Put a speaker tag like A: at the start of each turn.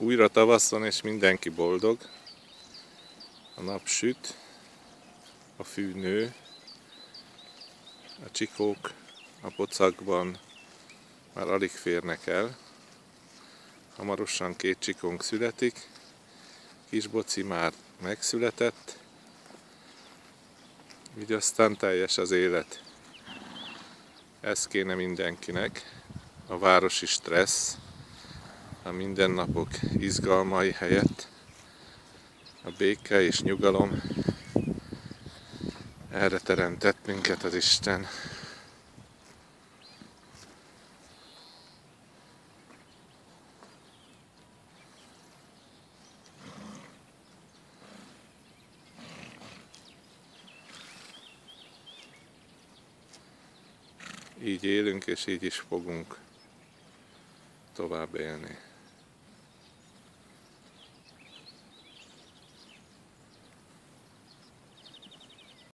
A: Újra tavasz van, és mindenki boldog. A nap süt, a fű nő, a csikók a pocakban már alig férnek el. Hamarosan 2 csikónk születik, Kisboci már megszületett, így aztán teljes az élet. Ez kéne mindenkinek, a városi stressz, a mindennapok izgalmai helyett, a béke és nyugalom. Erre teremtett minket az Isten. Így élünk, és így is fogunk tovább élni.